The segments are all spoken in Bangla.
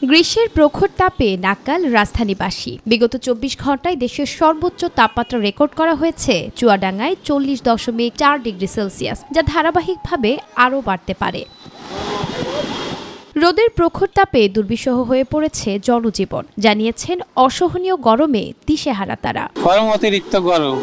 গ্রীষ্মের প্রখর তাপে নাকাল রাজধানীবাসী। বিগত ২৪ ঘন্টায় দেশের সর্বোচ্চ তাপমাত্রা রেকর্ড করা হয়েছে চুয়াডাঙ্গায় ৪০.৪ ডিগ্রি সেলসিয়াস, যা ধারাবাহিকভাবে আরও বাড়তে পারে। রোদের প্রখর তাপে দুর্বিষহ হয়ে পড়েছে জনজীবন, জানিয়েছেন অসহনীয় গরমে দিশেহারা তারা। গরম, অতিরিক্ত গরম,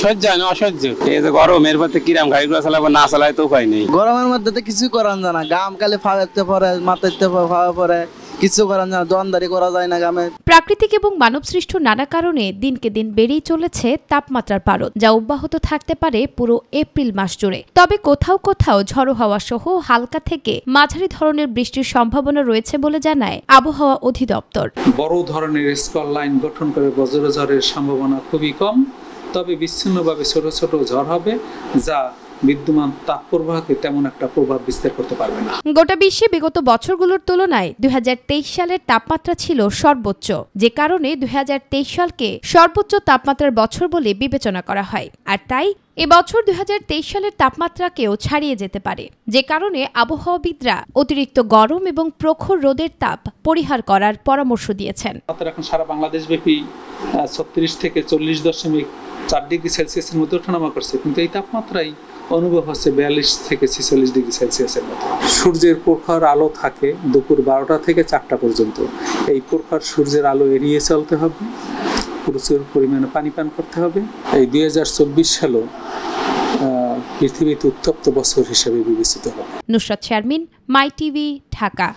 সহ্য হয় না, অসহ্য। এই যে গরমের মধ্যে কিরাম গাড়িগুলো চালাবো, না চালায় তো উপায় নেই। গরমের মধ্যে তো কিছু করার যায় না, গাম কালে ফাওয়াতে পরে, মাথাতে ফাওয়া পরে, কিছু করার যায় না, দোয়ানদারি করা যায় না গামে। প্রাকৃতিক এবং মানবসৃষ্ট নানা কারণে দিনকে দিন বেড়েই চলেছে তাপমাত্রার পারদ, যা অব্যাহত থাকতে পারে পুরো এপ্রিল মাস জুড়ে। তবে কোথাও কোথাও ঝড়ো হাওয়া সহ হালকা থেকে মাঝারি ধরনের বৃষ্টির সম্ভাবনা রয়েছে বলে জানায় আবহাওয়া অধিদপ্তর। বড় ধরনের স্কল লাইন গঠন করে বজ্রঝড়ের সম্ভাবনা খুবই কম, তবে বিচ্ছিন্নভাবে ছোট ছোট ঝড় হবে, যা বিদ্যমান তাপপ্রবাহকে তেমন একটা প্রভাব বিস্তার করতে পারবে না। গোটা বিশ্বে বিগত বছরগুলোর তুলনায় ২০২৩ সালের তাপমাত্রা ছিল সর্বোচ্চ, যে কারণে ২০২৩ সালকে সর্বোচ্চ তাপমাত্রার বছর বলে বিবেচনা করা হয়। আর তাই এবছর ২০২৩ সালের তাপমাত্রাকেও ছাড়িয়ে যেতে পারে, যে কারণে আবহাওয়াবিদরা অতিরিক্ত গরম এবং প্রখর রোদের তাপ পরিহার করার পরামর্শ দিয়েছেন। এখন সারা বাংলাদেশ ব্যাপী ৩৬ থেকে ৪০.৪ ডিগ্রি সেলসিয়াসের মধ্যে ওঠানামা করছে, কিন্তু এই তাপমাত্রাই অনুভব হচ্ছে ৪২ থেকে ৪৬ ডিগ্রি সেলসিয়াসের মতো। সূর্যের প্রখর আলো থাকে দুপুর ১২টা থেকে ৪টা পর্যন্ত। এই প্রখর সূর্যের আলো এড়িয়ে চলতে হবে, প্রচুর পরিমাণে পানি পান করতে হবে। এই ২০২৪ সালও পৃথিবীতে উত্তপ্ত বছর হিসেবে বিবেচিত হবে। নুসরাত শারমিন, মাই টিভি, ঢাকা।